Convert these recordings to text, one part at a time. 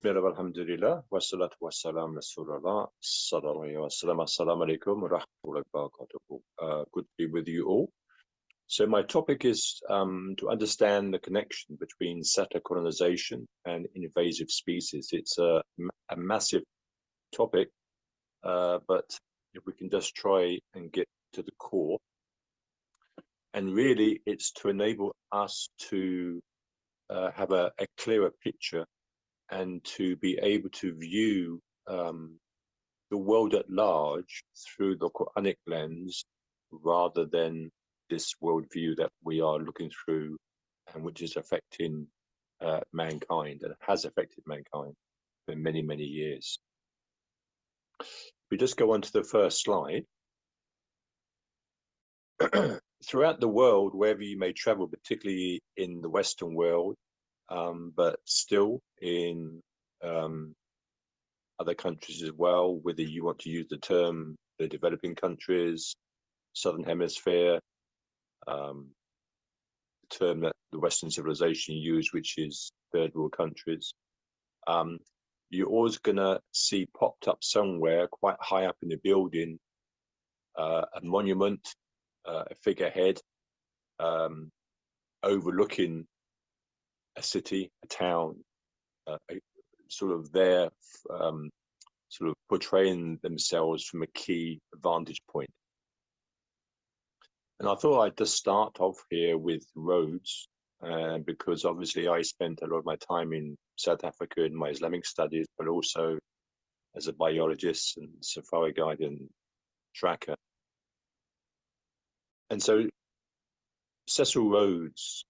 Bismillah, alhamdulillah, wassalatu wassalam rasulullah, sallallahu wasallam, assalamu alaikum wa rahmatullahi wa barakatuh. Good to be with you all. So my topic is to understand the connection between settler colonization and invasive species. It's a massive topic, but if we can just try and get to the core, and really it's to enable us to have a clearer picture and to be able to view the world at large through the Quranic lens rather than this worldview that we are looking through and which is affecting mankind and has affected mankind for many, many years. If we just go on to the first slide. Throughout the world, wherever you may travel, particularly in the Western world, but still in other countries as well, whether you want to use the term the developing countries, Southern Hemisphere, the term that the Western civilization used, which is third world countries, you're always going to see popped up somewhere quite high up in the building a monument, a figurehead overlooking a city, a town, sort of there, sort of portraying themselves from a key vantage point. And I thought I'd just start off here with roads, because obviously I spent a lot of my time in South Africa in my Islamic studies, but also as a biologist and safari guide and tracker. And so Cecil Rhodes,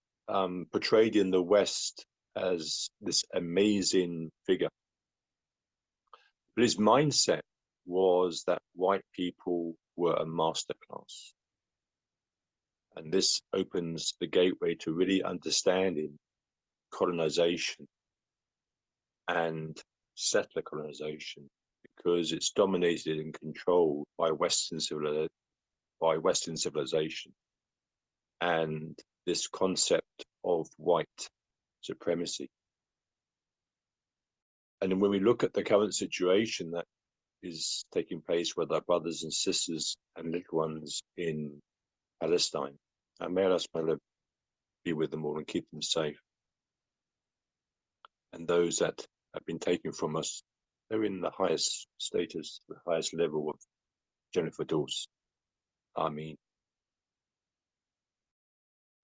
portrayed in the West as this amazing figure. But his mindset was that white people were a masterclass. And this opens the gateway to really understanding colonization and settler colonization, because it's dominated and controlled by Western civilization and this concept of white supremacy. And when we look at the current situation that is taking place with our brothers and sisters and little ones in Palestine, and may Allah be with them all and keep them safe. And those that have been taken from us, they're in the highest status, the highest level of Jannah Firdaus. Ameen.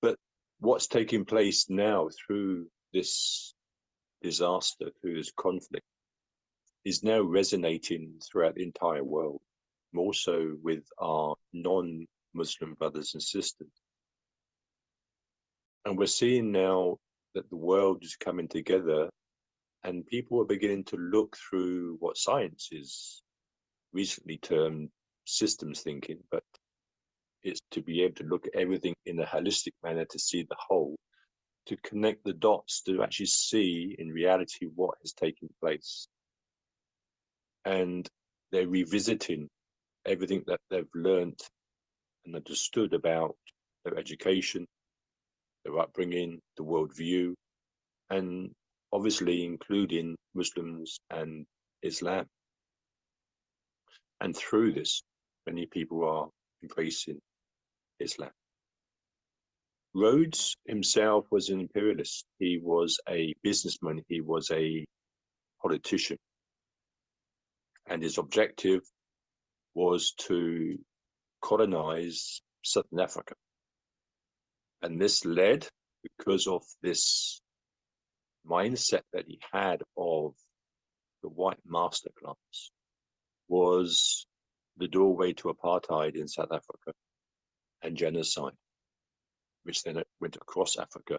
But what's taking place now through this disaster, through this conflict, is now resonating throughout the entire world, more so with our non-Muslim brothers and sisters. And we're seeing now that the world is coming together and people are beginning to look through what science is recently termed systems thinking, but it's to be able to look at everything in a holistic manner to see the whole, to connect the dots, to actually see in reality what is taking place. And they're revisiting everything that they've learned and understood about their education, their upbringing, the worldview, and obviously including Muslims and Islam. And through this, many people are embracing Islam. Rhodes himself was an imperialist. He was a businessman. He was a politician. And his objective was to colonize Southern Africa. And this led, because of this mindset that he had of the white masterclass, was the doorway to apartheid in South Africa and genocide, which then went across Africa.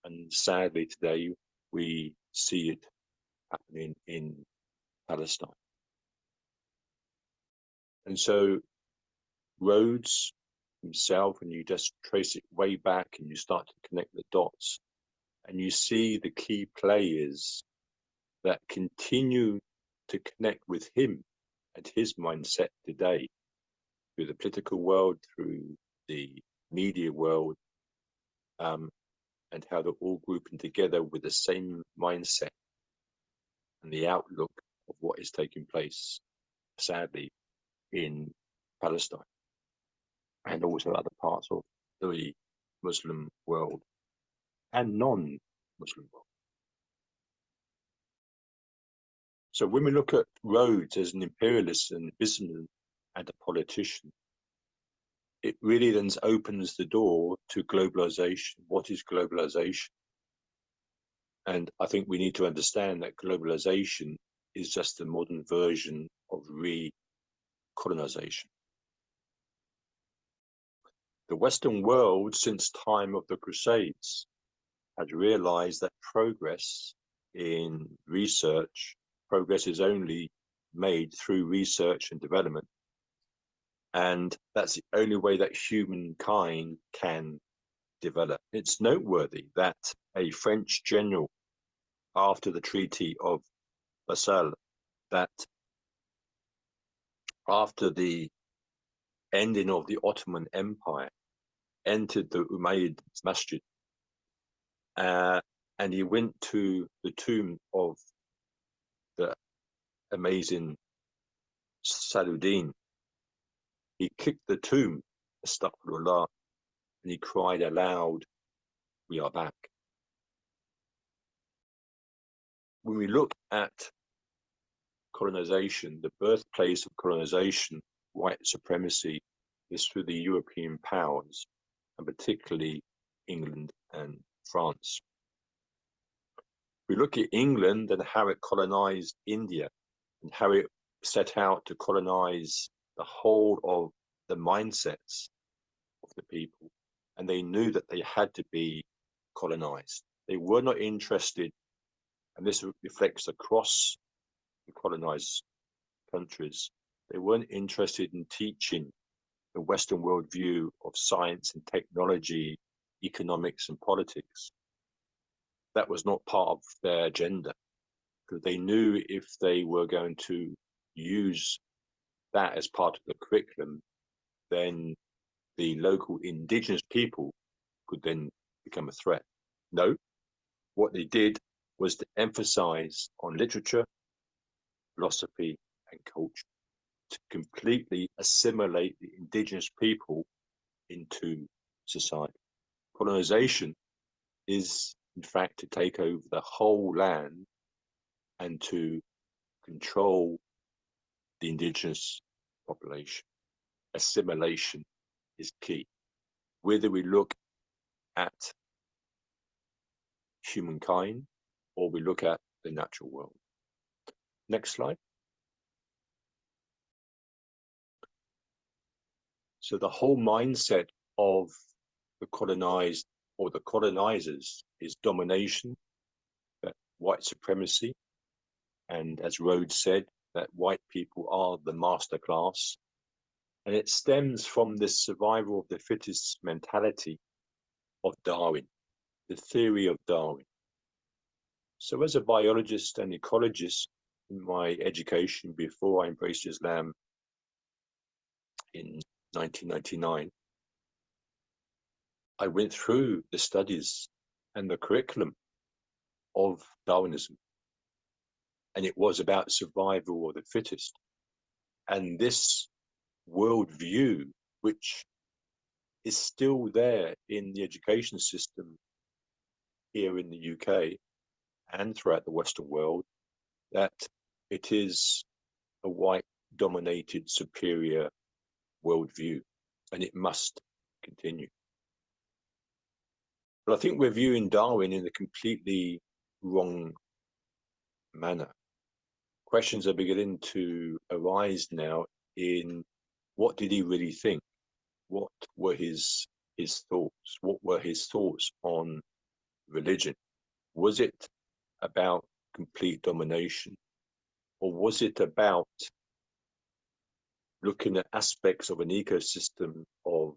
And sadly today we see it happening in Palestine. And so Rhodes himself, and you just trace it way back and you start to connect the dots, and you see the key players that continue to connect with him and his mindset today, through the political world, through the media world, and how they're all grouping together with the same mindset and the outlook of what is taking place, sadly, in Palestine and also other parts of the Muslim world and non-Muslim world. So when we look at Rhodes as an imperialist and businessman and a politician, it really then opens the door to globalization. What is globalization? And I think we need to understand that globalization is just a modern version of recolonization. The Western world, since time of the Crusades, has realized that progress in research, progress is only made through research and development. And that's the only way that humankind can develop. It's noteworthy that a French general, after the Treaty of Versailles, that after the ending of the Ottoman Empire, entered the Umayyad Masjid, and he went to the tomb of the amazing Saladin. He kicked the tomb, astaghfirullah, and he cried aloud, "We are back." When we look at colonization, the birthplace of colonization, white supremacy, is through the European powers, and particularly England and France. We look at England and how it colonized India and how it set out to colonize the whole of the mindsets of the people. And they knew that they had to be colonized. They were not interested, and this reflects across the colonized countries, they weren't interested in teaching the Western worldview of science and technology, economics and politics. That was not part of their agenda, because they knew if they were going to use that as part of the curriculum, then the local indigenous people could then become a threat. No, what they did was to emphasize on literature, philosophy, and culture to completely assimilate the indigenous people into society. Colonization is, in fact, to take over the whole land and to control the indigenous population. Assimilation is key. Whether we look at humankind or we look at the natural world. Next slide. So the whole mindset of the colonized or the colonizers is domination, that white supremacy, and as Rhodes said, that white people are the master class. And it stems from this survival of the fittest mentality of Darwin, the theory of Darwin. So as a biologist and ecologist in my education before I embraced Islam in 1999, I went through the studies and the curriculum of Darwinism. And it was about survival of the fittest. And this worldview, which is still there in the education system here in the UK and throughout the Western world, that it is a white-dominated superior worldview, and it must continue. But I think we're viewing Darwin in a completely wrong manner. Questions are beginning to arise now in what did he really think? What were his thoughts? What were his thoughts on religion? Was it about complete domination? Or was it about looking at aspects of an ecosystem of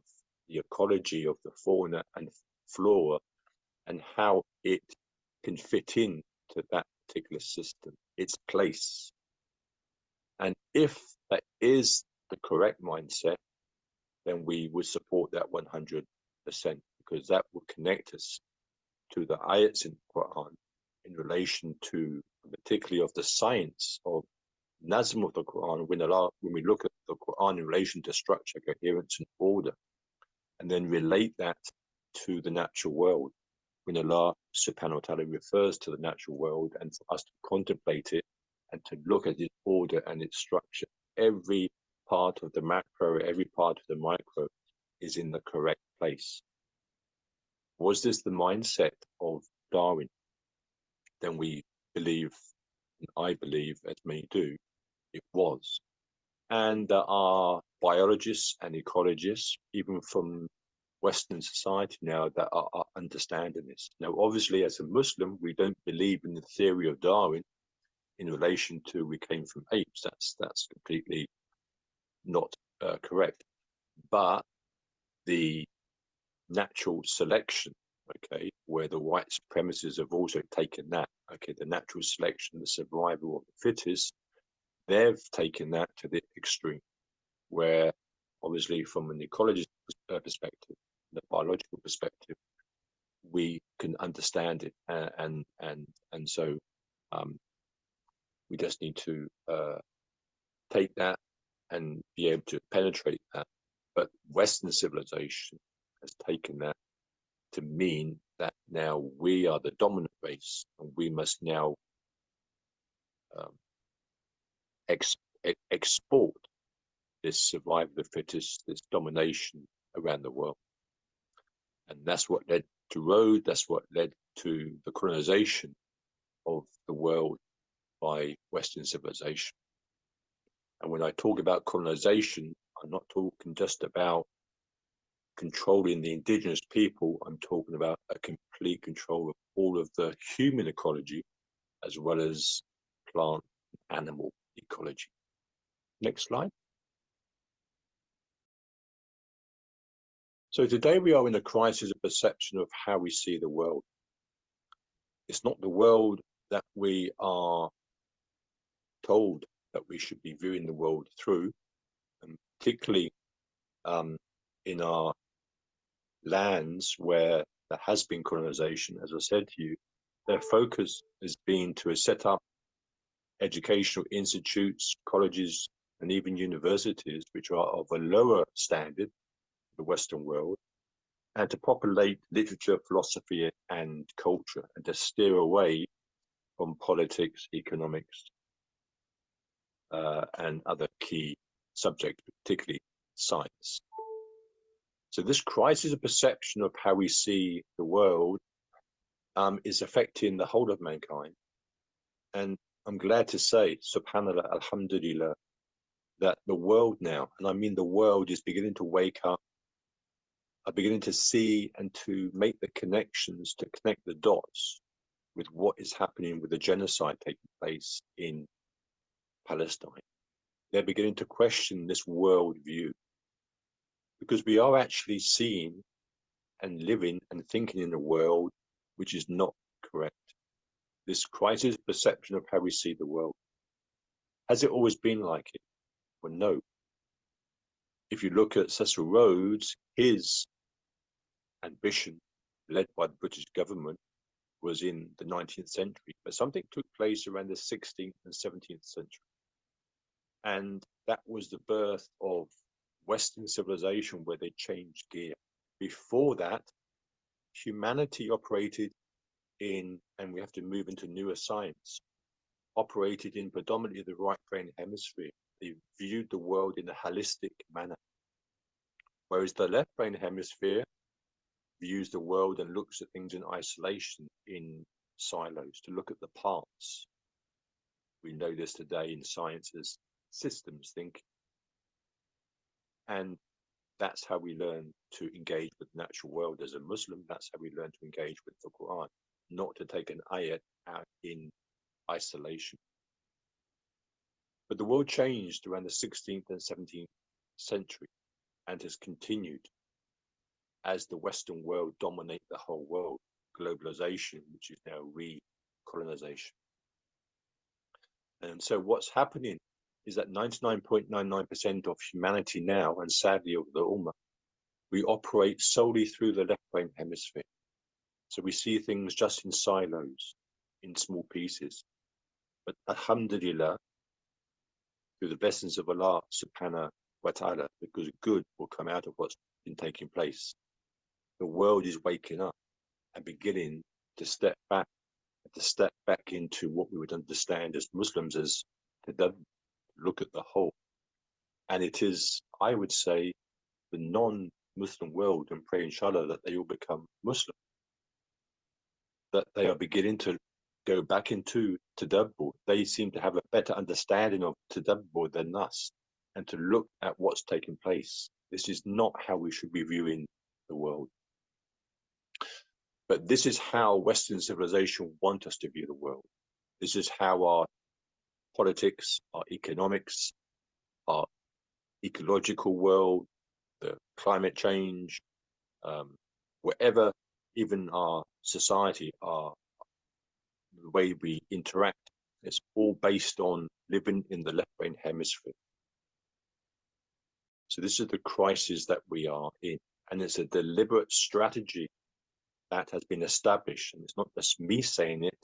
the ecology of the fauna and flora and how it can fit in to that particular system, its place? And if that is the correct mindset, then we would support that 100%, because that will connect us to the ayats in the Quran in relation to the particularly of the science of Nazm of the Quran, when we look at the Quran in relation to structure, coherence, and order, and then relate that to the natural world, when Allah subhanahu wa ta'ala refers to the natural world, and for us to contemplate it and to look at its order and its structure, every part of the macro, every part of the micro is in the correct place. Was this the mindset of Darwin? Then we believe, and I believe, as many do, it was. And there are biologists and ecologists, even from Western society now, that are understanding this. Now, obviously, as a Muslim, we don't believe in the theory of Darwin in relation to we came from apes. That's completely not correct. But the natural selection, okay, where the white supremacists have also taken that, okay, the natural selection, the survival of the fittest, they've taken that to the extreme, where obviously from an ecologist perspective, the biological perspective, we can understand it, and so we just need to take that and be able to penetrate that. But Western civilization has taken that to mean that now we are the dominant race, and we must now export this survival of the fittest, this domination around the world. And that's what led to Rhodes, that's what led to the colonization of the world by Western civilization. And when I talk about colonization, I'm not talking just about controlling the indigenous people. I'm talking about a complete control of all of the human ecology, as well as plant and animal ecology. Next slide. So today we are in a crisis of perception of how we see the world. It's not the world that we are told that we should be viewing the world through, and particularly in our lands where there has been colonization. As I said to you, their focus has been to set up educational institutes, colleges, and even universities, which are of a lower standard, the Western world, and to populate literature, philosophy, and culture, and to steer away from politics, economics, and other key subjects, particularly science. So this crisis of perception of how we see the world is affecting the whole of mankind. And I'm glad to say, subhanallah, alhamdulillah, that the world now, and I mean the world, is beginning to wake up, are beginning to see and to make the connections, to connect the dots with what is happening with the genocide taking place in Palestine. They're beginning to question this world view, because we are actually seeing and living and thinking in a world which is not correct. This crisis perception of how we see the world. Has it always been like it? Well, no. If you look at Cecil Rhodes, his ambition, led by the British government, was in the 19th century, but something took place around the 16th and 17th century. And that was the birth of Western civilization, where they changed gear. Before that, humanity operated in, and we have to move into newer science, operated in predominantly the right brain hemisphere. They viewed the world in a holistic manner, whereas the left brain hemisphere views the world and looks at things in isolation, in silos, to look at the parts. We know this today in science as systems thinking. And that's how we learn to engage with the natural world as a Muslim. That's how we learn to engage with the Quran, not to take an ayat out in isolation. But the world changed around the 16th and 17th century and has continued as the Western world dominate the whole world. Globalization, which is now re-colonization. And so what's happening is that 99.99% of humanity now, and sadly of the Ummah, we operate solely through the left brain hemisphere. So we see things just in silos, in small pieces. But alhamdulillah, through the blessings of Allah subhanahu wa ta'ala, because good will come out of what's been taking place. The world is waking up and beginning to step back into what we would understand as Muslims as to look at the whole. And it is, I would say, the non-Muslim world, and pray inshallah that they all become Muslim, that they are beginning to go back into tadabbur. They seem to have a better understanding of tadabbur than us, and to look at what's taking place. This is not how we should be viewing the world. But this is how Western civilization want us to view the world. This is how our politics, our economics, our ecological world, the climate change, wherever, even our society, the way we interact, it's all based on living in the left brain hemisphere. So this is the crisis that we are in, and it's a deliberate strategy that has been established, and it's not just me saying it.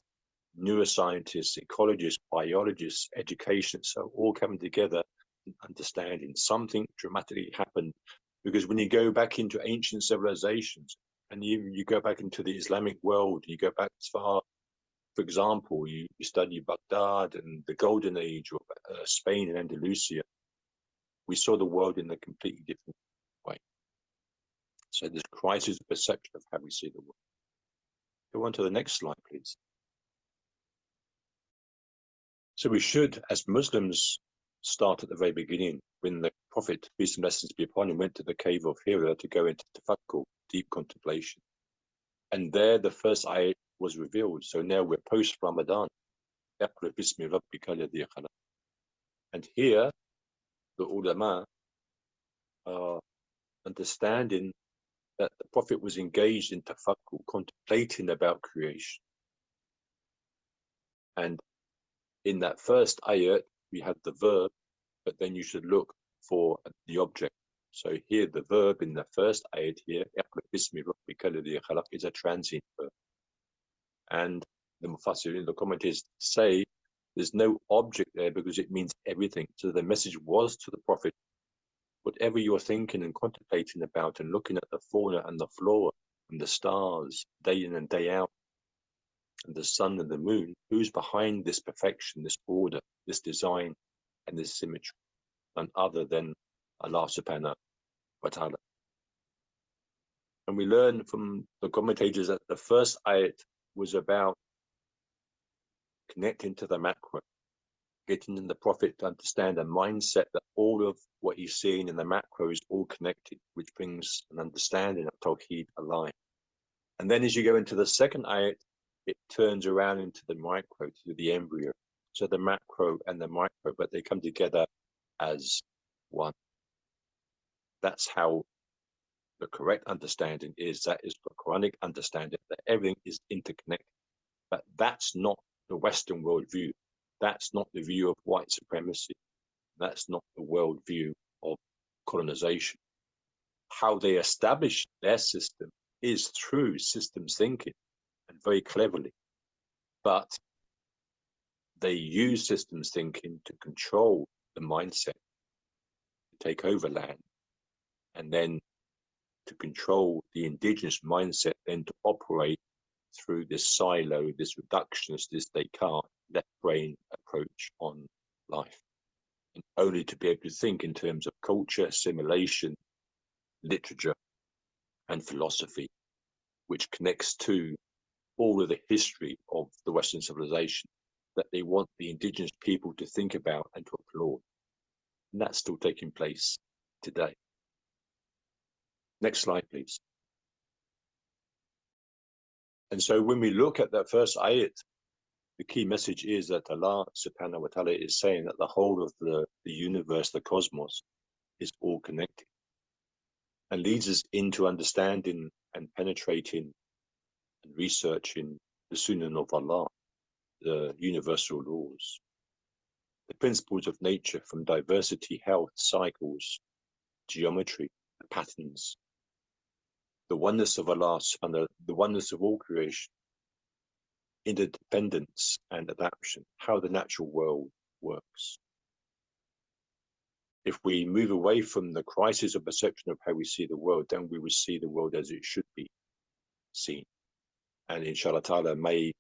Neuroscientists, ecologists, biologists, education, so all coming together and understanding something dramatically happened. Because when you go back into ancient civilizations, and you go back into the Islamic world, you go back as far, for example, you study Baghdad and the Golden Age, or Spain and Andalusia, we saw the world in a completely different way. So this crisis of perception of how we see the world. Go on to the next slide, please. So we should, as Muslims, start at the very beginning, when the Prophet, peace and blessings be upon him, went to the cave of Hira to go into tafakkur, deep contemplation. And there the first ayat was revealed. So now we're post-Ramadan. And here, the ulama are understanding that the Prophet was engaged in tafakkur, contemplating about creation. And in that first ayat, we had the verb, but then you should look for the object. So here, the verb in the first ayat here, is a transient verb. And the Mufassirin, the commentators, say there's no object there because it means everything. So the message was to the Prophet, whatever you're thinking and contemplating about and looking at the fauna and the flora and the stars day in and day out, and the sun and the moon, who's behind this perfection, this order, this design, and this symmetry? None other than Allah subhanahu wa ta'ala. And we learn from the commentators that the first ayat was about connecting to the macro, getting in the Prophet to understand a mindset that all of what he's seeing in the macro is all connected, which brings an understanding of Tawheed alive. And then as you go into the second ayat, it turns around into the micro, to the embryo. So the macro and the micro, but they come together as one. That's how the correct understanding is. That is the Quranic understanding, that everything is interconnected. But that's not the Western worldview. That's not the view of white supremacy. That's not the worldview of colonization. How they establish their system is through systems thinking, and very cleverly. But they use systems thinking to control the mindset, to take over land, and then to control the indigenous mindset, then to operate through this silo, this reductionist, this Descartes left brain approach on life, and only to be able to think in terms of culture, assimilation, literature, and philosophy, which connects to all of the history of the Western civilization that they want the indigenous people to think about and to applaud. And that's still taking place today. Next slide, please. And so when we look at that first ayat, the key message is that Allah subhanahu wa ta'ala is saying that the whole of the universe, the cosmos, is all connected, and leads us into understanding and penetrating and researching the Sunnah of Allah, the universal laws, the principles of nature, from diversity, health, cycles, geometry, the patterns, the oneness of Allah, and the oneness of all creation, interdependence and how the natural world works. If we move away from the crisis of perception of how we see the world, then we will see the world as it should be seen. And inshallah ta'ala, may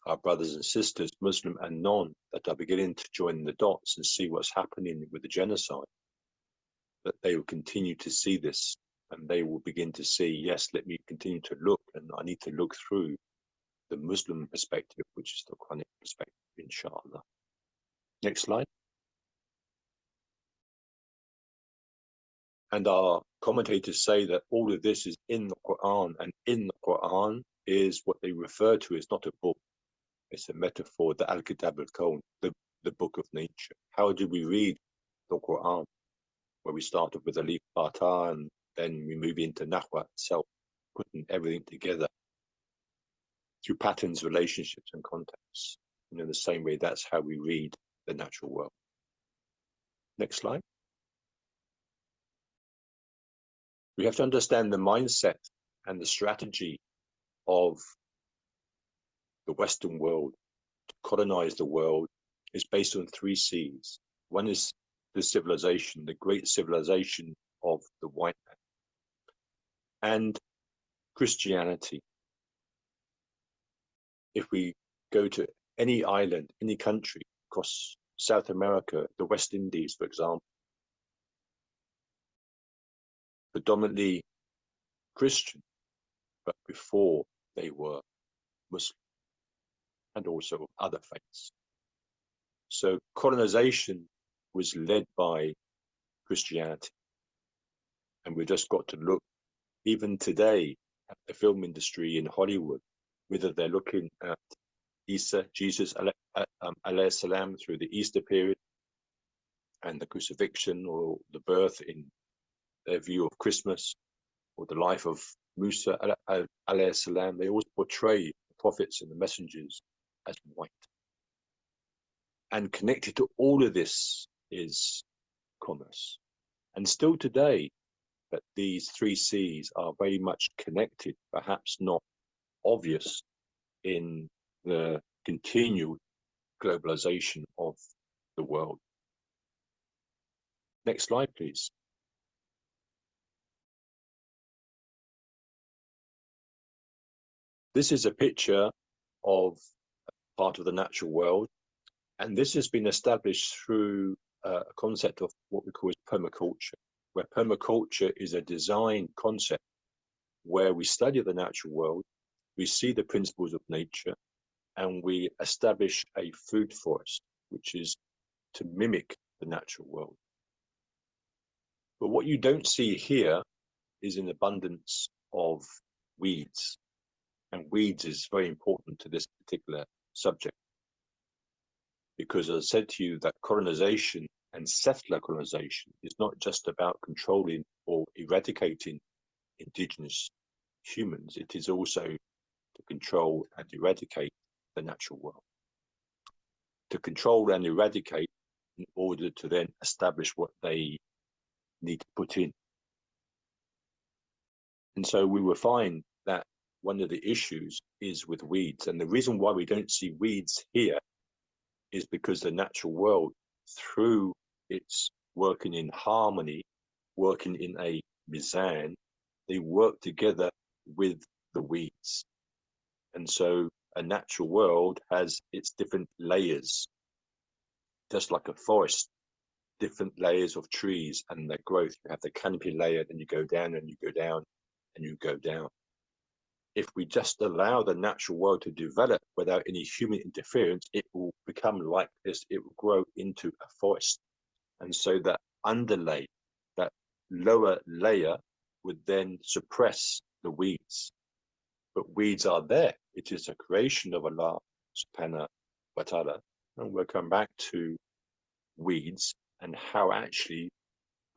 our brothers and sisters, Muslim and non, that are beginning to join the dots and see what's happening with the genocide, that they will continue to see this, and they will begin to see, yes, let me continue to look, and I need to look through the Muslim perspective, which is the Quranic perspective, inshallah. Next slide. And our commentators say that all of this is in the Quran, and in the Quran is what they refer to as not a book. It's a metaphor, the Al-Kitab al-Kawn, the book of nature. How do we read the Quran? Where we start off with Alif Bata, and then we move into Nahwa itself, putting everything together through patterns, relationships, and contexts. And in the same way, that's how we read the natural world. Next slide. We have to understand the mindset and the strategy of the Western world to colonize the world is based on 3 C's. One is the civilization, the great civilization of the white man, and Christianity. If we go to any island, any country across South America, the West Indies, for example, predominantly Christian, but before they were Muslim, and also other faiths. So colonization was led by Christianity. And we've just got to look, even today, at the film industry in Hollywood, whether they're looking at Isa, Jesus alayhi salam, through the Easter period, and the crucifixion or the birth in their view of Christmas, or the life of Musa alayhi salam, they always portray the prophets and the messengers as white. And connected to all of this is commerce. And still today, that these 3 C's are very much connected, perhaps not obvious in the continued globalization of the world. Next slide, please. This is a picture of part of the natural world, and this has been established through a concept of what we call permaculture, where permaculture is a design concept where we study the natural world, we see the principles of nature, and we establish a food forest, which is to mimic the natural world. But what you don't see here is an abundance of weeds. And weeds is very important to this particular subject. Because as I said to you, that colonization and settler colonization is not just about controlling or eradicating indigenous humans, it is also to control and eradicate the natural world. To control and eradicate in order to then establish what they need to put in. And so we will find that one of the issues is with weeds. And the reason why we don't see weeds here is because the natural world, through its working in harmony, working in a mizan, they work together with the weeds. And so a natural world has its different layers, just like a forest, different layers of trees and their growth. You have the canopy layer, then you go down and you go down and you go down. If we just allow the natural world to develop without any human interference, it will become like this. It will grow into a forest. And so that underlay, that lower layer, would then suppress the weeds. But weeds are there. It is a creation of Allah subhanahu wa ta'ala. And we'll come back to weeds and how actually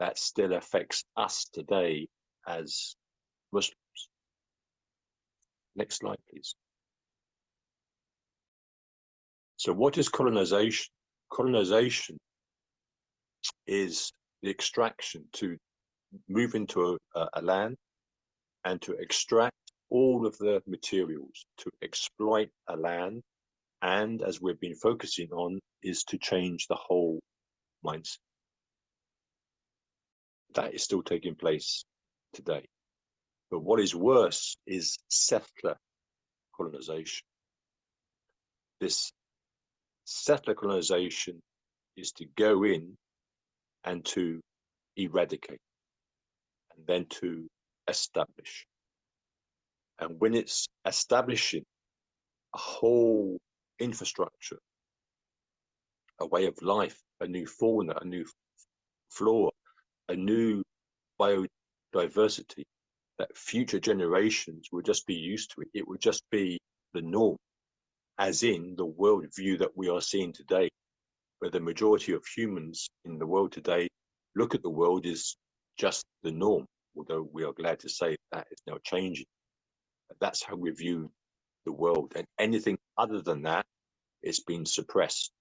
that still affects us today as Muslims. Next slide, please. So what is colonization? Colonization is the extraction, to move into a land and to extract all of the materials to exploit a land, and as we've been focusing on, is to change the whole mindset. That is still taking place today. But what is worse is settler colonization. This settler colonization is to go in and to eradicate and then to establish. And when it's establishing a whole infrastructure, a way of life, a new fauna, a new flora, a new biodiversity, that future generations will just be used to it. It will just be the norm, as in the worldview that we are seeing today, where the majority of humans in the world today look at the world as just the norm, although we are glad to say that is now changing. But that's how we view the world, and anything other than that is being suppressed.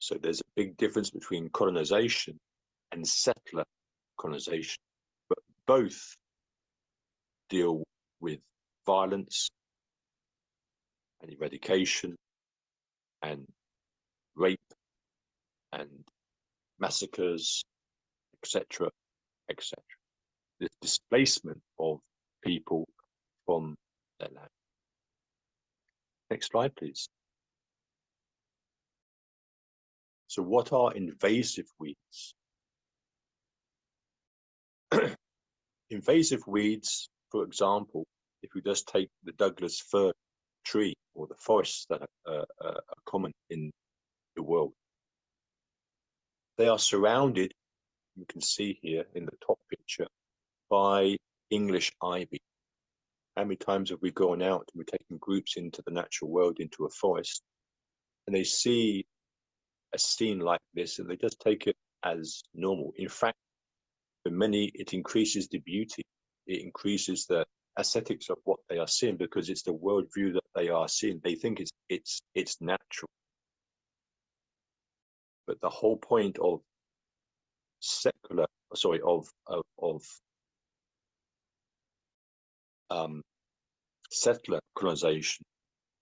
So there's a big difference between colonization and settler colonization, but both deal with violence and eradication and rape and massacres, etc., etc. The displacement of people from their land. Next slide, please. So what are invasive weeds? Invasive weeds, for example, if we just take the Douglas fir tree or the forests that are common in the world, they are surrounded, you can see here in the top picture, by English ivy. How many times have we gone out and we're taking groups into the natural world, into a forest, and they see a scene like this and they just take it as normal? In fact, for many, it increases the beauty. It increases the aesthetics of what they are seeing, because it's the worldview that they are seeing. They think it's natural. But the whole point of settler colonization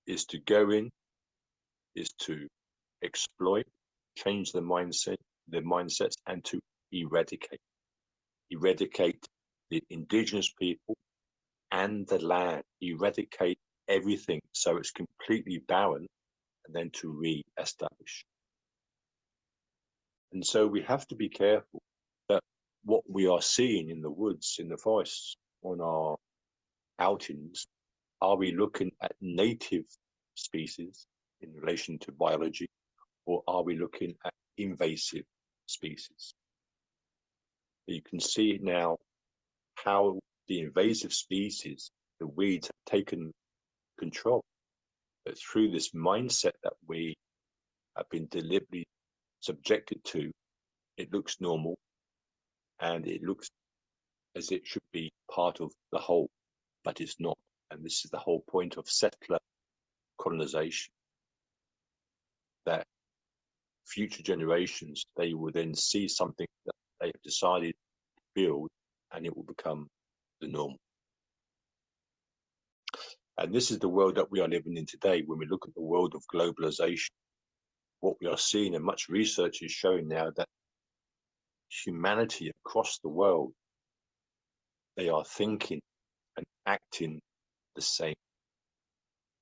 is to go in, is to exploit, change the mindsets, and to eradicate the indigenous people and the land, eradicate everything so it's completely barren, and then to re-establish. And so we have to be careful that what we are seeing in the woods, in the forests, on our outings, are we looking at native species in relation to biology, or are we looking at invasive species? You can see now how the invasive species, the weeds, have taken control. But through this mindset that we have been deliberately subjected to, it looks normal and it looks as it should be part of the whole, but it's not. And this is the whole point of settler colonization, that future generations, they will then see something that they have decided to build, and it will become the norm. And this is the world that we are living in today. When we look at the world of globalization, what we are seeing, and much research is showing now, that humanity across the world, they are thinking and acting the same.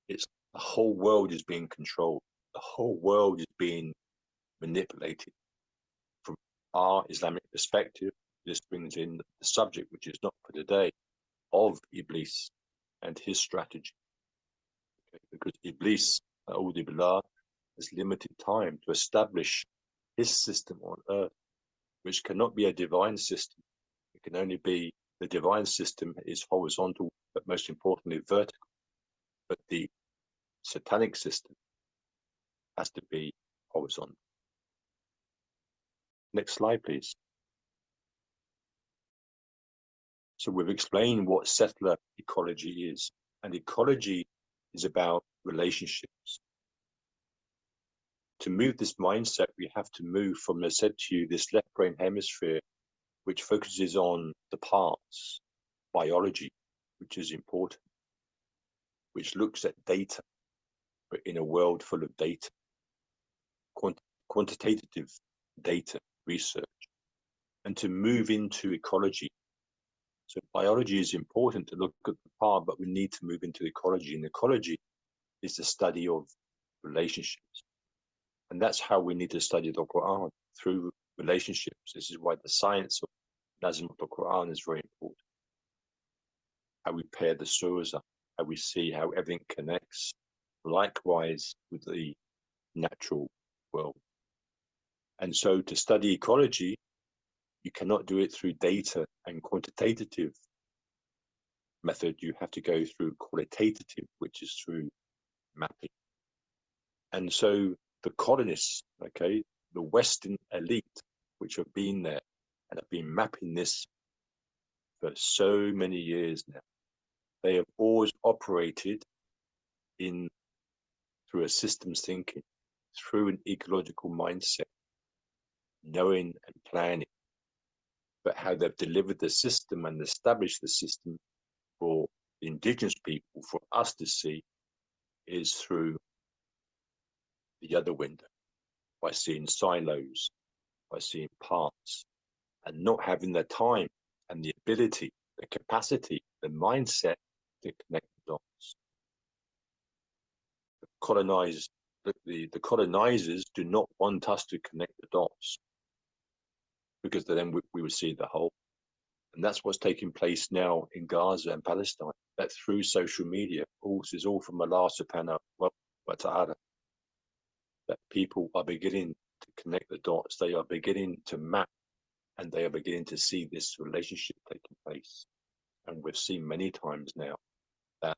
It's the whole world is being controlled. The whole world is being manipulated. From our Islamic perspective, this brings in the subject, which is not for today, of Iblees and his strategy. Okay? Because Iblees, A'udhu Billah, has limited time to establish his system on earth, which cannot be a divine system. It can only be, the divine system is horizontal, but most importantly vertical. But the satanic system has to be horizontal. Next slide, please. So we've explained what settler ecology is, and ecology is about relationships. To move this mindset, we have to move from, as I said to you, this left brain hemisphere, which focuses on the parts, biology, which is important, which looks at data, but in a world full of data, quantitative data research, and to move into ecology. So biology is important to look at the part, but we need to move into ecology. And ecology is the study of relationships. And that's how we need to study the Quran, through relationships. This is why the science of Nazm of the Quran is very important. How we pair the surahs up, how we see how everything connects, likewise with the natural world. And so to study ecology, you cannot do it through data and quantitative method. You have to go through qualitative, which is through mapping. And so the colonists, okay, the Western elite, which have been there and have been mapping this for so many years now, they have always operated through a systems thinking, through an ecological mindset, knowing and planning. But how they've delivered the system and established the system for the indigenous people, for us to see, is through the other window, by seeing silos, by seeing parts, and not having the time and the ability, the capacity, the mindset to connect the dots. The colonizers do not want us to connect the dots, because then we would see the whole. And that's what's taking place now in Gaza and Palestine, that through social media, this is all from Allah subhanahu wa ta'ala, that people are beginning to connect the dots, they are beginning to map, and they are beginning to see this relationship taking place. And we've seen many times now that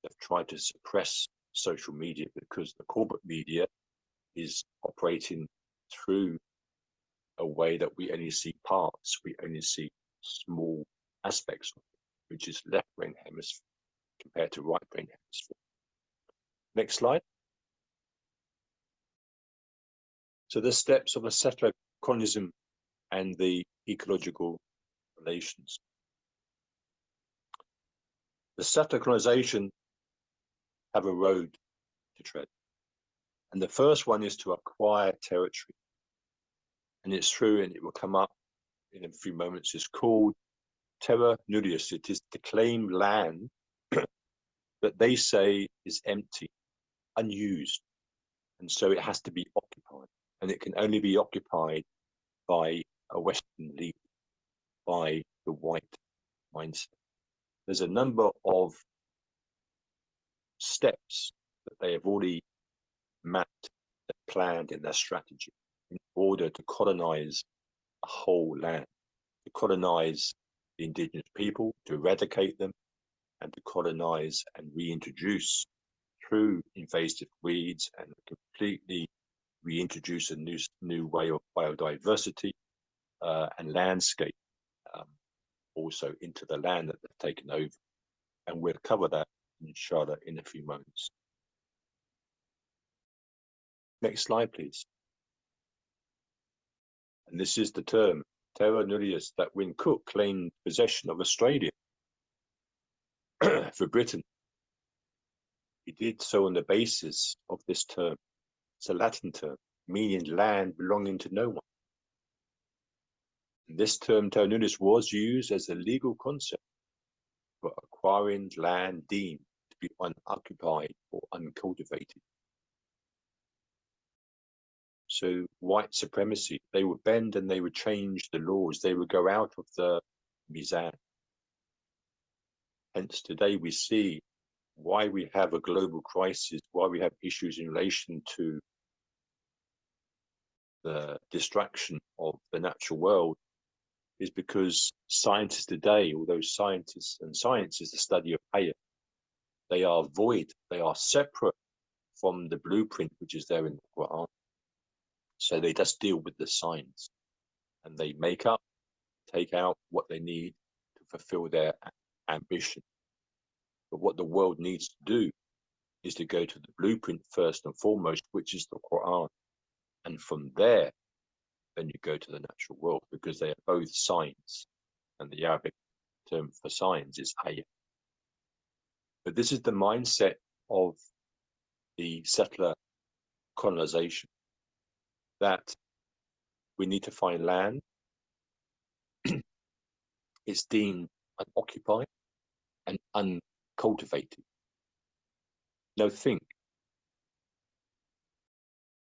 they've tried to suppress social media because the corporate media is operating through a way that we only see parts, we only see small aspects of it, which is left brain hemisphere compared to right brain hemisphere. Next slide. So the steps of a settler colonism and the ecological relations. The settler colonization have a road to tread. And the first one is to acquire territory. And it's true, and it will come up in a few moments. It's called terra nullius. It is to claim land that they say is empty, unused. And so it has to be occupied. And it can only be occupied by a Western leader, by the white mindset. There's a number of steps that they have already mapped and planned in their strategy in order to colonize a whole land, to colonize the indigenous people, to eradicate them, and to colonize and reintroduce through invasive weeds and completely reintroduce a new way of biodiversity and landscape also into the land that they've taken over. And we'll cover that, inshallah, in a few moments. Next slide, please. And this is the term, terra nullius, that when Cook claimed possession of Australia for Britain, he did so on the basis of this term. It's a Latin term, meaning land belonging to no one. And this term, terra nullius, was used as a legal concept for acquiring land deemed to be unoccupied or uncultivated. So white supremacy, they would bend and they would change the laws. They would go out of the mizan. Hence today we see why we have a global crisis, why we have issues in relation to the destruction of the natural world, is because scientists today, although scientists and science is the study of haya, they are void, they are separate from the blueprint which is there in the Quran. So they just deal with the science and they make up, take out what they need to fulfill their ambition. But what the world needs to do is to go to the blueprint first and foremost, which is the Quran. And from there, then you go to the natural world, because they are both science and the Arabic term for science is ayah. But this is the mindset of the settler colonization, that we need to find land. It's deemed unoccupied and uncultivated. Now think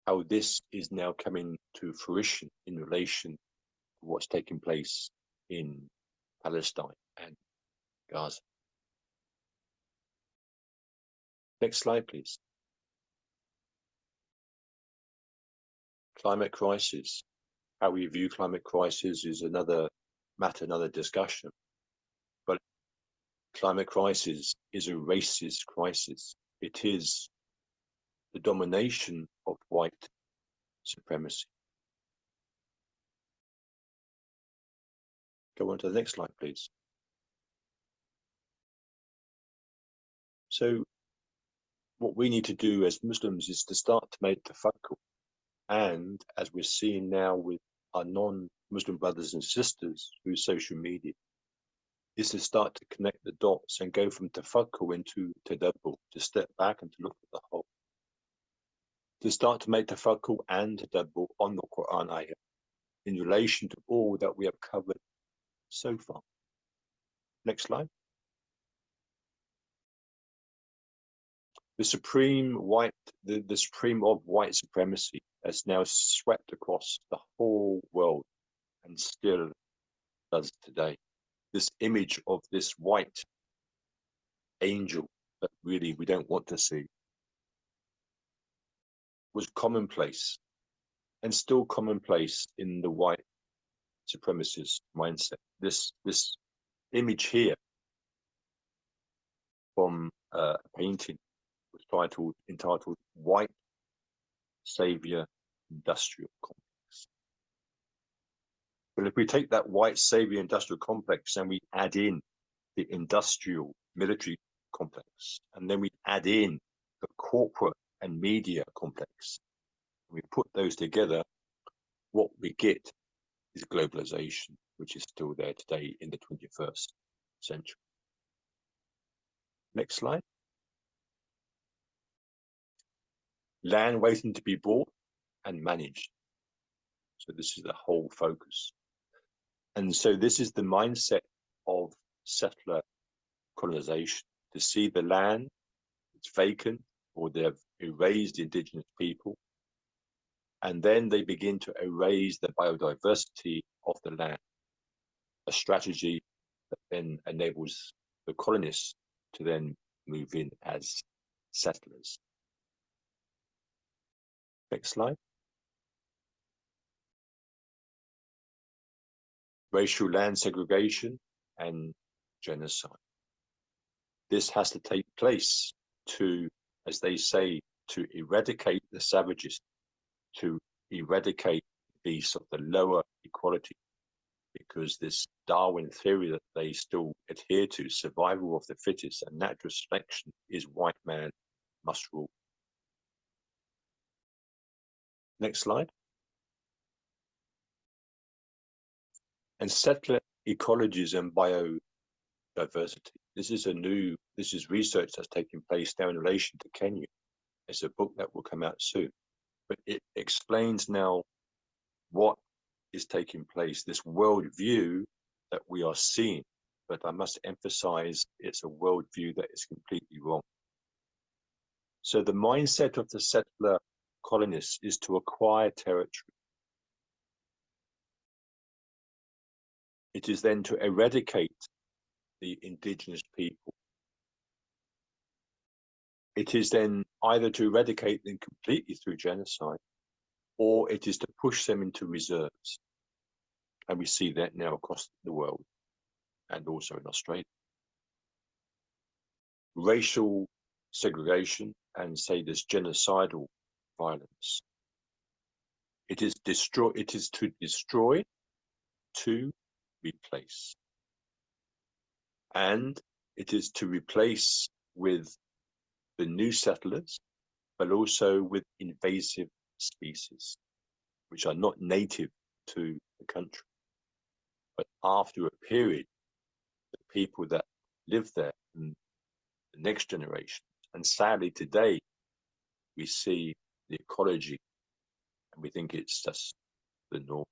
how this is now coming to fruition in relation to what's taking place in Palestine and Gaza. Next slide, please. Climate crisis. How we view climate crisis is another matter, another discussion. But climate crisis is a racist crisis. It is the domination of white supremacy. Go on to the next slide, please. So what we need to do as Muslims is to start to make tafakkur. And as we're seeing now with our non-Muslim brothers and sisters through social media, is to start to connect the dots and go from tafakkur into tadabbur, to step back and to look at the whole. To start to make tafakkur and tadabbur on the Quran ayah in relation to all that we have covered so far. Next slide. The supreme of white supremacy has now swept across the whole world and still does today. This image of this white angel that really we don't want to see was commonplace and still commonplace in the white supremacist mindset. This image here from a painting was entitled White Savior Industrial Complex. But if we take that white savior industrial complex and we add in the industrial military complex, and then we add in the corporate and media complex, we put those together, what we get is globalization, which is still there today in the 21st century. Next slide. Land waiting to be bought and managed. So this is the whole focus. And so this is the mindset of settler colonization, to see the land, it's vacant, or they've erased indigenous people, and then they begin to erase the biodiversity of the land, a strategy that then enables the colonists to then move in as settlers. Next slide. Racial land segregation and genocide. This has to take place to, as they say, to eradicate the savages, to eradicate the beasts of the lower equality, because this Darwin theory that they still adhere to, survival of the fittest and natural selection, is white man must rule. Next slide. And settler ecologies and biodiversity. This is research that's taking place now in relation to Kenya. It's a book that will come out soon, but it explains now what is taking place, this world view that we are seeing. But I must emphasize, it's a world view that is completely wrong. So the mindset of the settler colonists is to acquire territory. It is then to eradicate the indigenous people. It is then either to eradicate them completely through genocide, or it is to push them into reserves. And we see that now across the world and also in Australia. Racial segregation and, say, this genocidal violence. It is to destroy, to replace. And it is to replace with the new settlers, but also with invasive species, which are not native to the country. But after a period, the people that live there and the next generation. And sadly, today, we see the ecology and we think it's just the norm.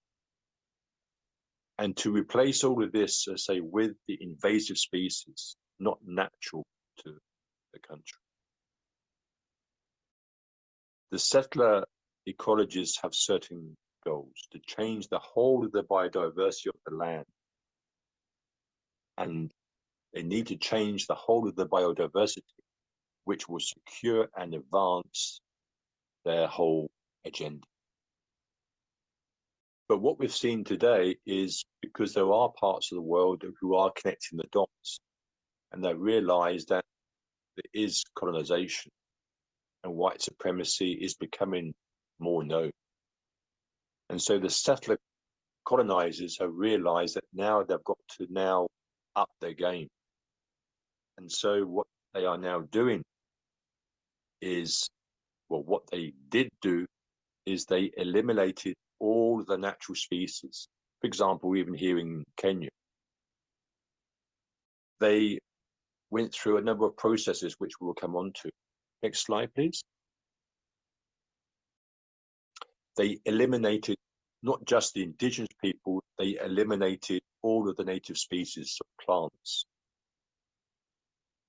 And to replace all of this, say, with the invasive species, not natural to the country. The settler ecologists have certain goals to change the whole of the biodiversity of the land. And they need to change the whole of the biodiversity, which will secure and advance their whole agenda. But what we've seen today is because there are parts of the world who are connecting the dots, and they realize that there is colonization and white supremacy is becoming more known. And so the settler colonizers have realized that now they've got to now up their game. And so what they are now doing is, well, what they did do is they eliminated all the natural species. For example, even here in Kenya, they went through a number of processes which we'll come on to. Next slide, please. They eliminated not just the indigenous people, they eliminated all of the native species of plants.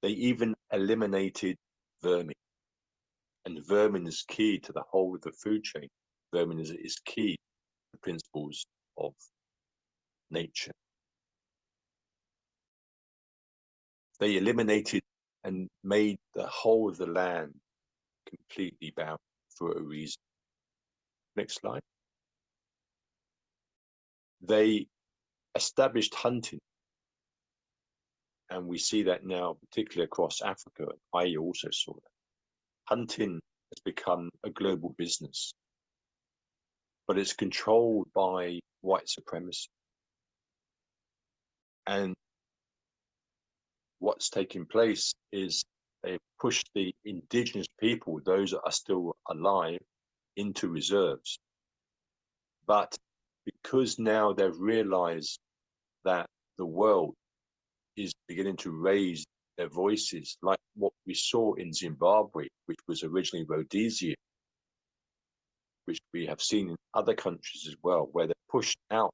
They even eliminated vermin. And vermin is key to the whole of the food chain. Vermin is key to the principles of nature. They eliminated and made the whole of the land completely barren for a reason. Next slide. They established hunting. And we see that now, particularly across Africa. I also saw that. Hunting has become a global business, but it's controlled by white supremacy. And what's taking place is they've pushed the indigenous people, those that are still alive, into reserves. But because now they've realized that the world is beginning to raise their voices, like what we saw in Zimbabwe, which was originally Rhodesia, which we have seen in other countries as well, where they pushed out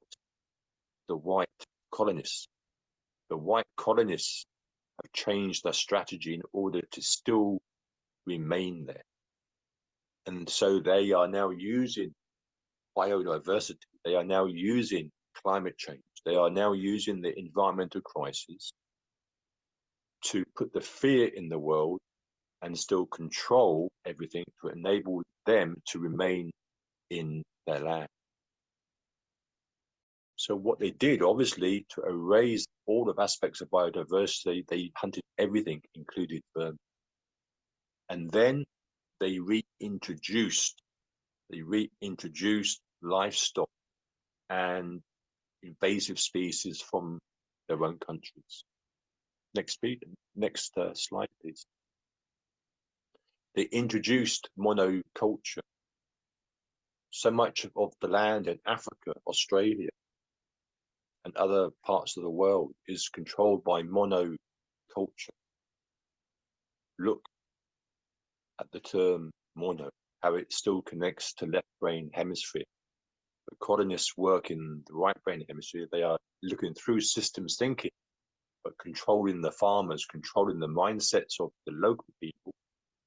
the white colonists. The white colonists have changed their strategy in order to still remain there. And so they are now using biodiversity. They are now using climate change. They are now using the environmental crisis to put the fear in the world and still control everything to enable them to remain in their land. So what they did, obviously, to erase all of aspects of biodiversity, they hunted everything, including vermin. And then they reintroduced livestock and invasive species from their own countries. Next slide, please. They introduced monoculture. So much of the land in Africa, Australia, and other parts of the world is controlled by monoculture. Look at the term mono, how it still connects to left brain hemisphere. The colonists work in the right brain hemisphere. They are looking through systems thinking, but controlling the farmers, controlling the mindsets of the local people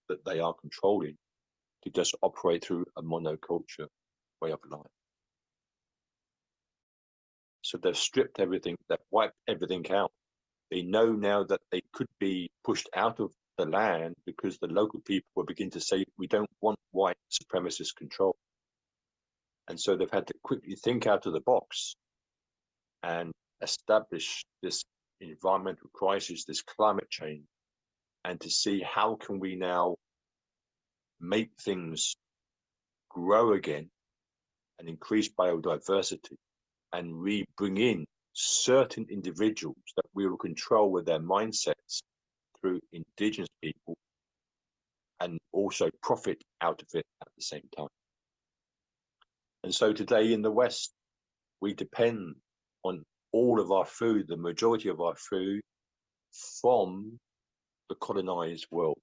that they are controlling to just operate through a monoculture way of life. So they've stripped everything, they've wiped everything out. They know now that they could be pushed out of the land because the local people will begin to say, we don't want white supremacist control. And so they've had to quickly think out of the box and establish this environmental crisis, this climate change, and to see how can we now make things grow again and increase biodiversity and bring in certain individuals that we will control with their mindsets through indigenous people and also profit out of it at the same time. And so today in the West, we depend on all of our food, the majority of our food from the colonized world.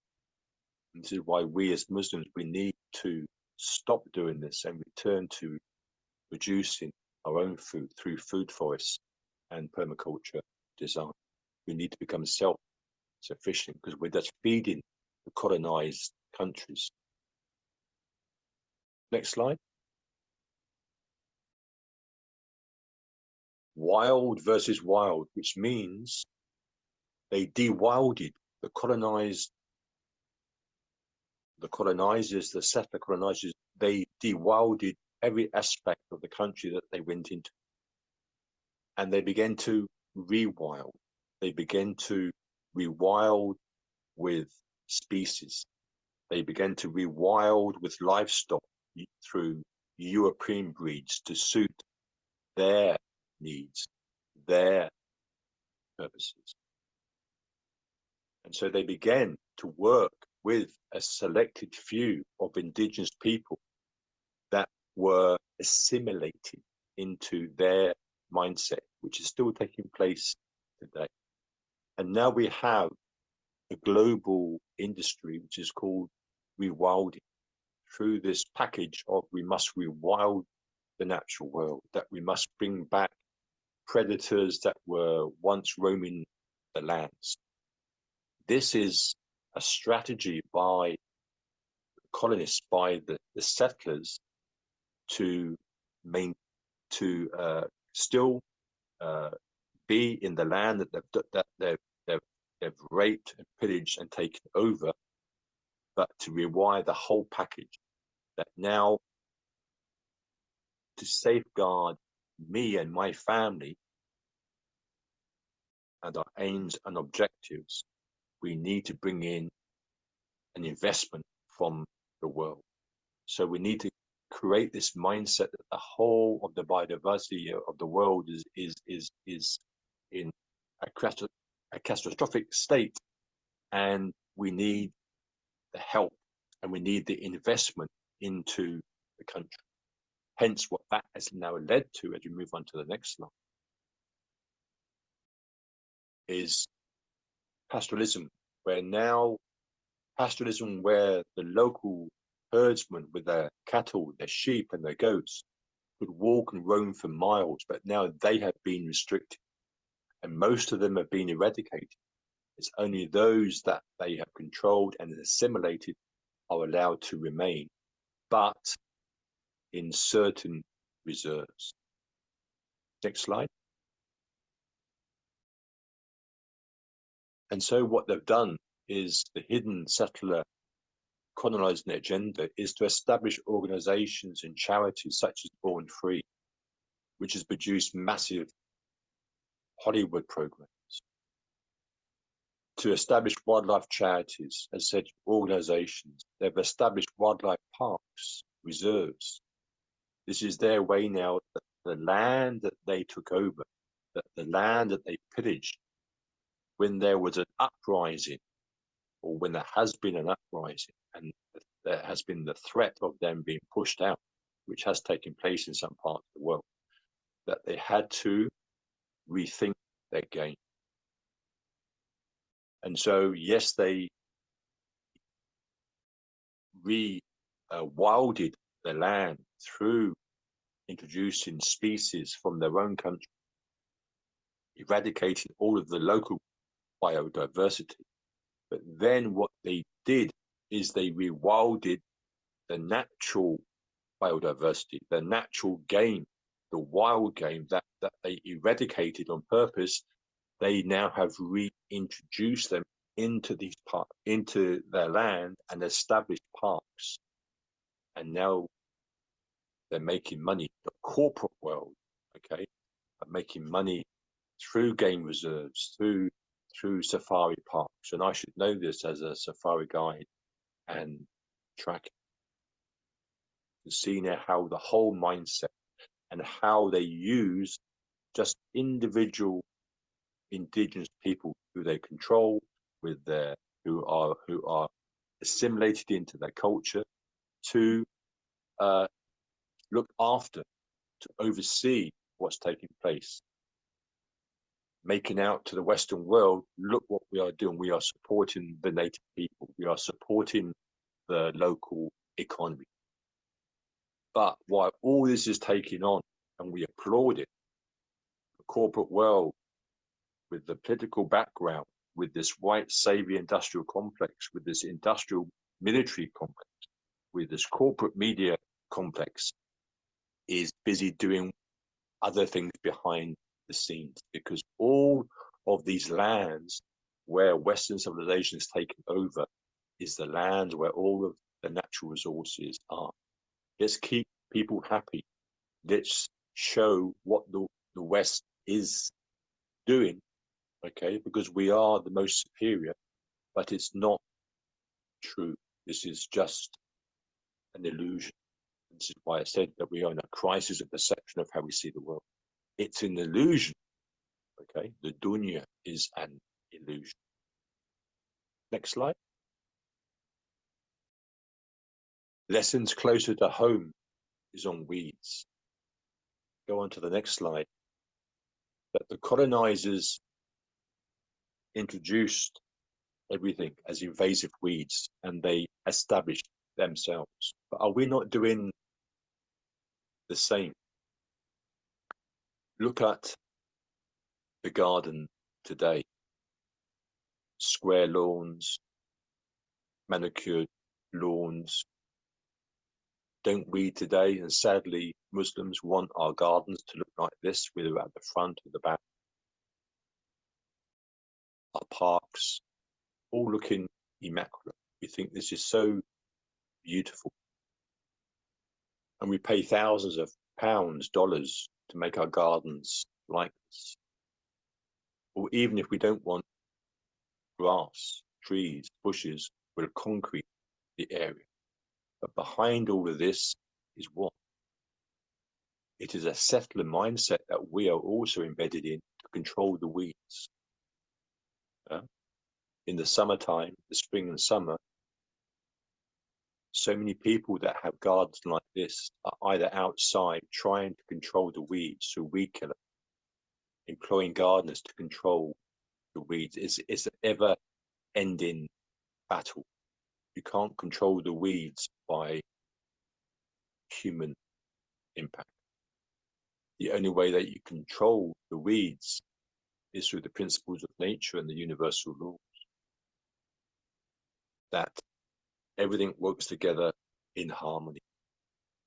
And this is why we as Muslims, we need to stop doing this and return to producing our own food through food forests and permaculture design. We need to become self-sufficient because we're just feeding the colonized countries. Next slide. Wild versus wild, which means they de-wilded the colonizers, the settler colonizers, they de-wilded every aspect of the country that they went into. And they began to rewild. They began to rewild with species. They began to rewild with livestock through European breeds to suit their needs, their purposes. And so they began to work with a selected few of indigenous people that were assimilated into their mindset, which is still taking place today. And now we have a global industry which is called rewilding, through this package of we must rewild the natural world, that we must bring back predators that were once roaming the lands. This is a strategy by the colonists, by the settlers, to still be in the land that they've raped and pillaged and taken over, but to rewire the whole package. That now, to safeguard me and my family and our aims and objectives, we need to bring in an investment from the world. So we need to create this mindset that the whole of the biodiversity of the world is in a catastrophic state, and we need the help and we need the investment into the country. Hence what that has now led to, as we move on to the next slide, is pastoralism, where the local herdsmen with their cattle, their sheep and their goats could walk and roam for miles, but now they have been restricted and most of them have been eradicated. It's only those that they have controlled and assimilated are allowed to remain, but in certain reserves. Next slide. And so what they've done is the hidden settler colonizing agenda is to establish organizations and charities such as Born Free, which has produced massive Hollywood programs, to establish wildlife charities, as said, organizations. They've established wildlife parks, reserves. This is their way now that the land that they took over, that the land that they pillaged, when there was an uprising, or when there has been an uprising, and there has been the threat of them being pushed out, which has taken place in some parts of the world, that they had to rethink their game. And so, yes, they rewilded the land through introducing species from their own country, eradicating all of the local biodiversity. But then what they did is they rewilded the natural biodiversity, the natural game, the wild game that they eradicated on purpose. They now have reintroduced them into into their land and established parks. And now they're making money. The corporate world, okay, are making money through game reserves, through safari parks. And I should know this as a safari guide and track to see now how the whole mindset and how they use just individual indigenous people who they control with their who are assimilated into their culture to look after, to oversee what's taking place. making out to the Western world, look what we are doing. We are supporting the native people. We are supporting the local economy. But while all this is taking on, and we applaud it, the corporate world, with the political background, with this white savior industrial complex, with this industrial military complex, with this corporate media complex, is busy doing other things behind the scenes, because all of these lands where Western civilization is taken over is the land where all of the natural resources are. Let's keep people happy. Let's show what the West is doing, okay, because we are the most superior, but it's not true. This is just an illusion. This is why I said that we are in a crisis of perception of how we see the world. It's an illusion, okay? The dunya is an illusion. Next slide. Lessons closer to home is on weeds. Go on to the next slide. That the colonizers introduced everything as invasive weeds and they established themselves. But are we not doing the same? Look at the garden today. Square lawns, manicured lawns. Don't we today, and sadly Muslims want our gardens to look like this, whether at the front or the back. Our parks, all looking immaculate. We think this is so beautiful. And we pay thousands of pounds, dollars to make our gardens like this. Or even if we don't want grass, trees, bushes, we'll concrete the area. But behind all of this is what? It is a settler mindset that we are also embedded in to control the weeds. In the summertime, the spring and summer, so many people that have gardens like this are either outside trying to control the weeds through weed killer, employing gardeners to control the weeds. It's an ever-ending battle. You can't control the weeds by human impact. The only way that you control the weeds is through the principles of nature and the universal laws. That everything works together in harmony.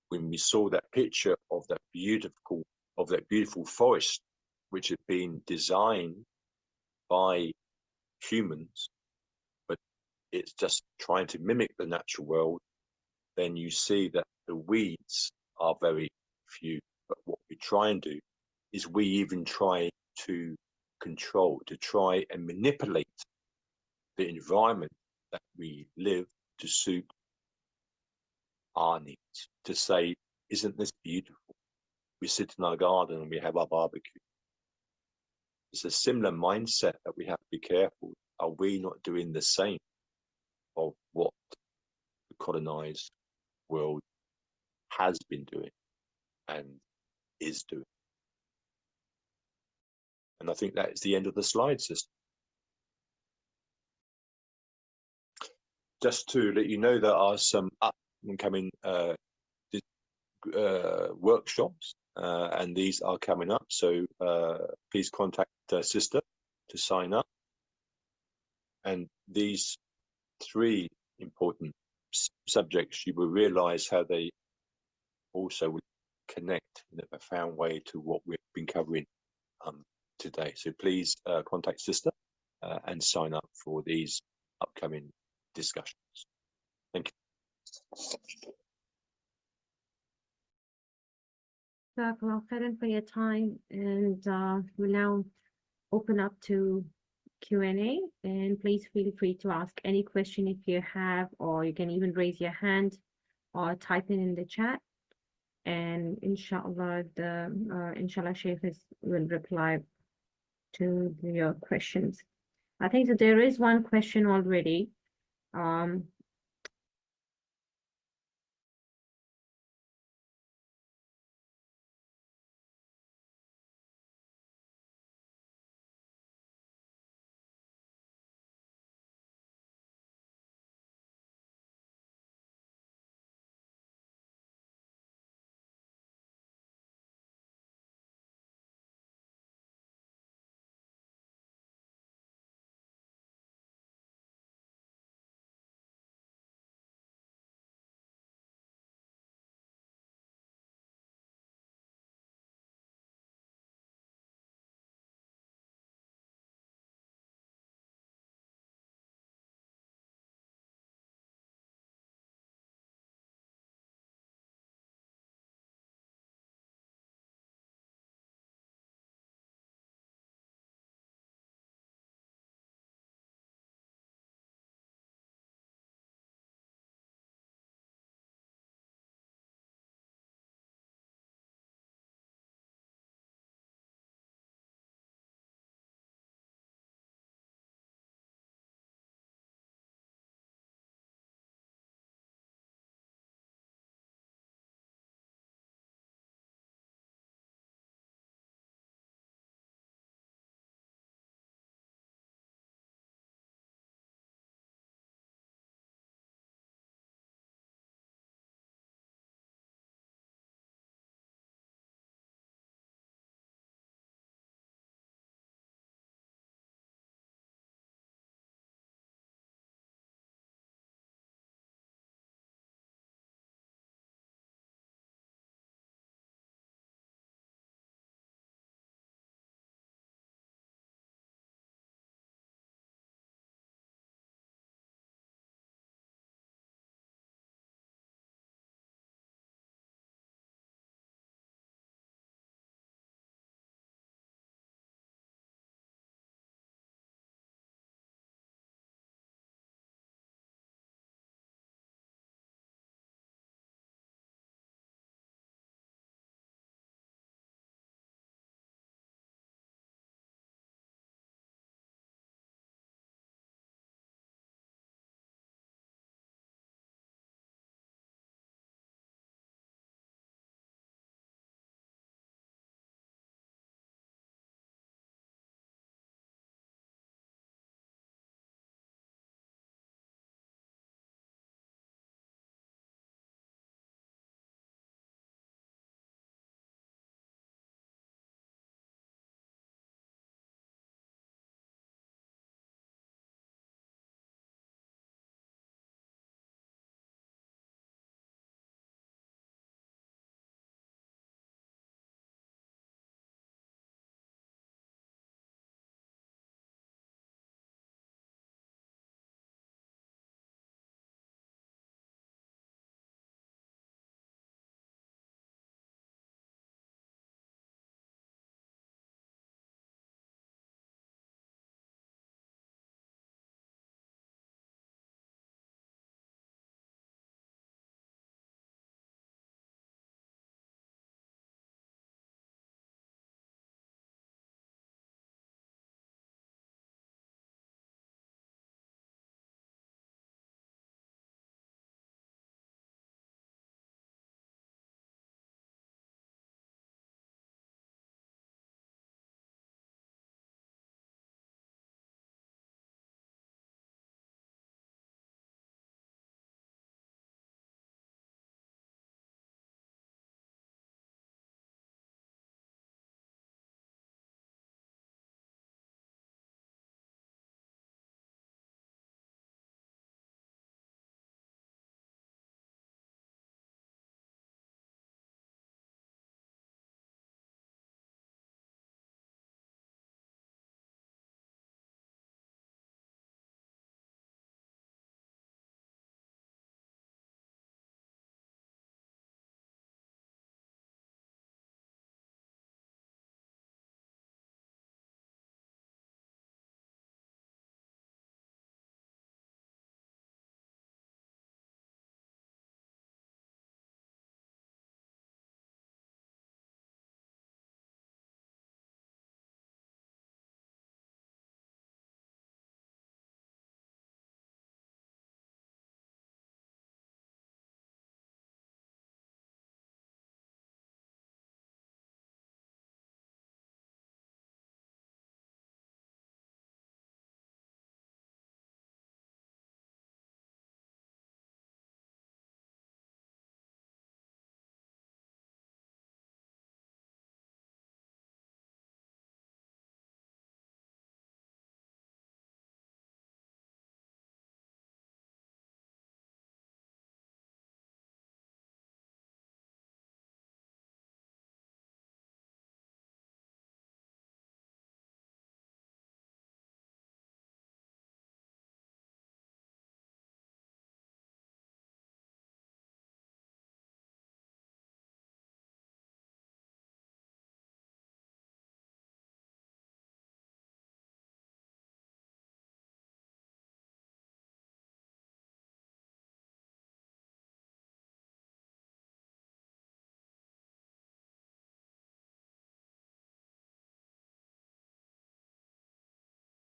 When we saw that picture of that beautiful forest, which had been designed by humans, but it's just trying to mimic the natural world, then you see that the weeds are very few. But what we try and do is we even try to control, to try and manipulate the environment that we live to suit our needs, to say, isn't this beautiful? We sit in our garden and we have our barbecue. It's a similar mindset that we have to be careful. Are we not doing the same of what the colonized world has been doing and is doing? And I think that is the end of the slide system. Just to let you know, there are some up-and-coming workshops, and these are coming up. So please contact Sister to sign up. And these three important subjects, you will realize how they also will connect in a profound way to what we've been covering today. So please contact Sister and sign up for these upcoming discussions. Thank you. Jazakallah khairan for your time, and we'll now open up to Q&A, and please feel free to ask any question if you have, or you can even raise your hand or type it in the chat, and inshallah inshallah Sheikh will reply to your questions. I think that there is one question already.